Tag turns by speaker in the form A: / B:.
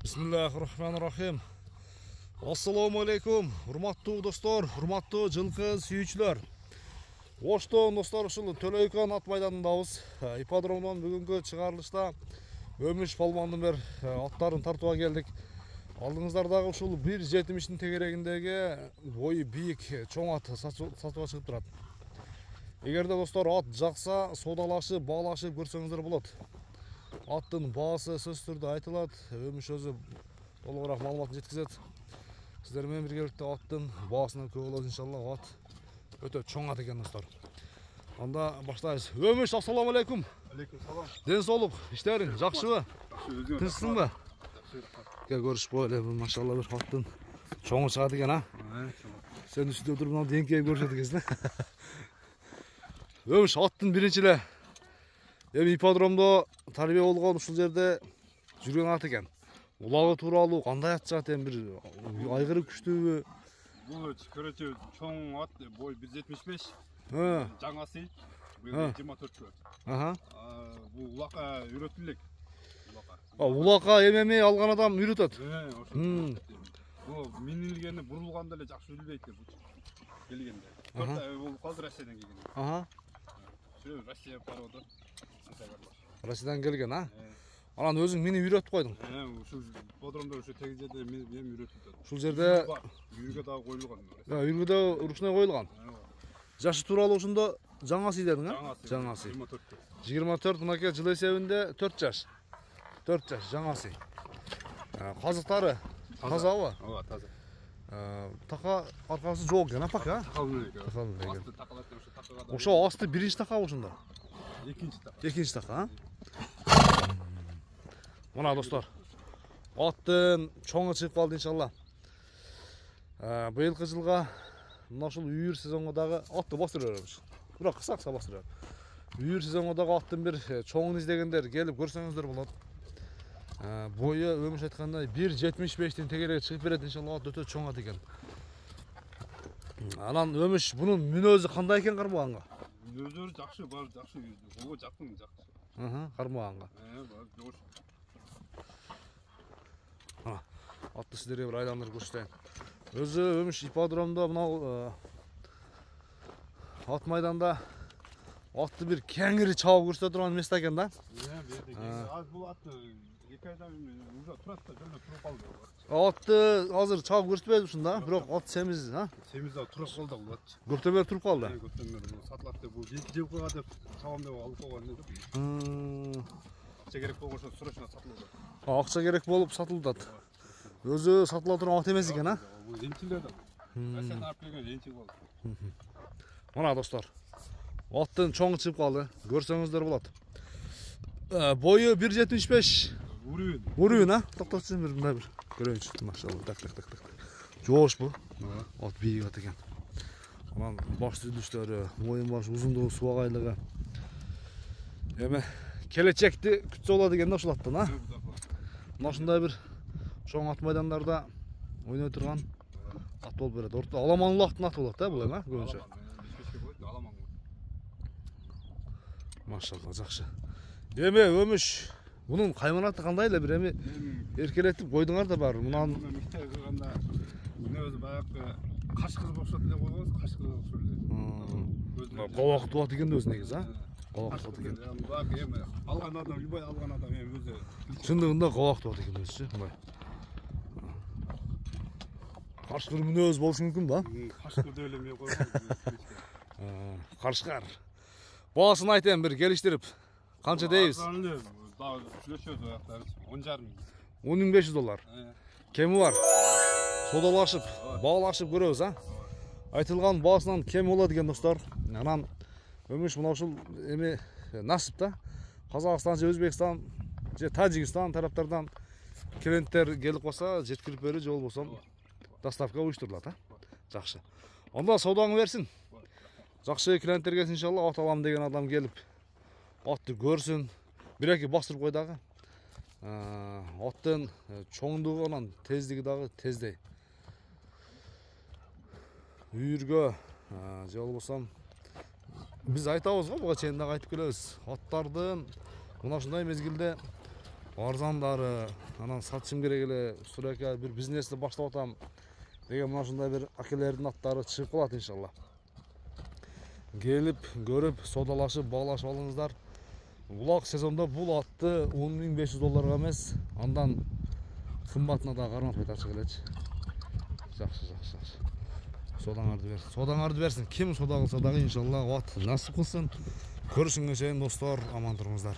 A: Bismillahirrahmanirrahim. Assalamu alaikum. Hurmattуу достор, hurmattуу жылкы сүйүүчүлөр. Оштон достор, ушул Төлөйкөн ат майданындабыз. Ипподромдон бүгүнкү чыгарылышта Өмүш палмандын бер аттарын тартууга келдик. Алдыңыздардагы ушул 1.70-тин тегерегиндеги бою бийик чоң ат сатууга чыгып турат. Эгерде достор ат жакса, соодалашып, баалашып көрсөңүздөр болот. Аттын баасы сөзсүз түрдө айтылат. Өмүш өзү толугураак маалымат жеткизет. Сиздер менен биргеликте аттын баасына көп болот иншалла. Ат өтө чоң ат экен достор. Анда баштайбыз. Өмүш, ассаламу алейкум.
B: Алейкум салам.
A: Ден соолук, иштериң жакшыбы? Тынчсыңбы? Көрүшпөй эле, машалла бир аттын чоңу чыгат экен, а? Сен үстүдө туруп мына деңкейип көрүшөт экенсиң. Өмүш, аттын биринчи эле эми ипподромдо тарбия болгон ушул жерде жүргөн ат экен. Улагы тууралуу кандай ат чыгат эми, бир айгыры күчтүүбү?
B: Бул көрөчү чоң ат, бой 1.75. Жаңасы 24. Бул улакка үйрөтүлүк.
A: Улакка эми алган адам үйрөтөт.
B: Бул минилгени бурулганда эле жакшы билбейт деп келгенде. Бул калды Россиядан келген. Россия пароду.
A: Россиядан келген, а? Анан өзүң мени үйрөтүп койдуң.
B: Ушул подромдо ушу теги жерде мен үйрөтүп.
A: Ушул жерде
B: үйгө дагы коюлган.
A: Үйгөдө ручной коюлган. Жашы тууралуу ошондо жаңасы дедиң, а? Жаңасы. 24, мынакей жыл эсебинде 4 жаш. 4 жаш жаңасы. Казыктары тазабы?
B: Ооба, таза.
A: Така аркасы жок экен, апак, а? Ошо асты биринчи така ошондо. Экинчи така, а? Мына достор, аттын чоңу чыгып калды иншалла. Быйылкы жылга мына ушул үйүр сезонго дагы атты бастыра беребиз. Бирок кыса бастыра. Үйүр сезонго дагы аттын бир чоңун издегендер келип көрсөңүздөр болот. Бою Өмүш айткандай 1.75-тин тегереги чыгып берет иншалла, ат өтө чоң ат экен. Анан Өмүш бунун мүнөзү кандай экен кармаганга?
B: Мүнөзү жакшы, баары жакшы. Ого жакын жакшы.
A: Кармаганга.
B: Жош.
A: Атты сиздерге бир айландырып көрсөтөйүн. Өзү Өмүш ипподромдо мына ат майданда атты бир кеңири чабып көрсөтө турган место экен да.
B: Бул атты 2 айдан уже турат да, жөнөп туруп калды.
A: Атты азыр чабып көрсөтпөйбүз ушунда, бирок ат семиз, а?
B: Семиз да туруп калды бул ат.
A: Көптөн бери туруп калды.
B: Көптөн бери сатылат деп, бул 2 жылкыга деп чабам деп алып койгон деп. Акча керек болгончо срочно сатылды.
A: Акча керек болуп сатылдат. Өзү сатыла турган ат эмес экен, а?
B: Бул энчилер да. Россиядан алып келген энчил болду.
A: Мына достор, аттын чоңу чыгып калды. Көрсөңүздөр болот. Бою 1.75. Урүүн, а? Токтотчу мындай бир көрөйүнчү. Машалла, так. Жош бу. Ат бийик ат экен. Анан баш түзүлүштөрү, моюн баш узундугу, субагайлыгы. Эми келечекти күтсө болот экен да ушул аттан, а? Мына ушундай бир чоң ат майдандарда ойной турган ат болуп берет. Аламан улактын аты болот да бул эми, көбүнчө. Машалла, жакшы. Эми Өмүш, бунун кайманаты кандай эле, бир эми эркелетип койдуңар да баары. Мунан
B: мектеп кылганда өзү баягы кашкыр окшоп эле койгонбуз, кашкыр окшоп эле.
A: Кабак туат экен да өзү негизи, а? Кабак туат экен.
B: Эми алган адам, үйбай алган адам эми өзү.
A: Чындыгында кабак туат экен өзүчү, мындай. Кашкыр мүнөз болушу мүмкүн да?
B: Кашкыр деп эле мен койгом.
A: Кашкар. Баасын айтайын бир келиштирип. Канча дейбиз?
B: Дагы сүйлөшөбүз аяктар. 10.500.
A: $10.500. Кеми бар? Содалашып, баалашып көрөбүз, а? Айтылган баасынан кем болот экен достор. Анан Өмүш мына ушул эми насип да. Казакстан же Өзбекстан же Тажикстан тараптардан клиенттер келип калса, жеткирип берүү же болбосо доставка уюштурулат, а? Жакшы. Анда саудаңы берсин. Жакшы клиенттер келсин иншалла, ат алам деген адам келип атты көрсүн. Бир-эки бастырып кой дагы. Аттын чоңдугу анан тездиги дагы тездей. Үйүргө же болбосо биз айтабыз го, буга чейин дагы айтып келебиз. Аттардын мына ушундай мезгилде арзандары, анан сатышым керек эле, Сурека бир бизнести баштап атам деген мына ушундай бир акелердин аттары чыгып калат иншалла. Келип, көрүп, содалашып, баглашып алыңыздар. Улак сезонда бул атты $10.500 эмес, андан кымбатына да кармап айтачы келечи. Жакшы. Содаңарды берсин. Ким сода кылса дагы иншалла ат насип кылсын. Көрүшүнгө чейин достор, аман туруңуздар.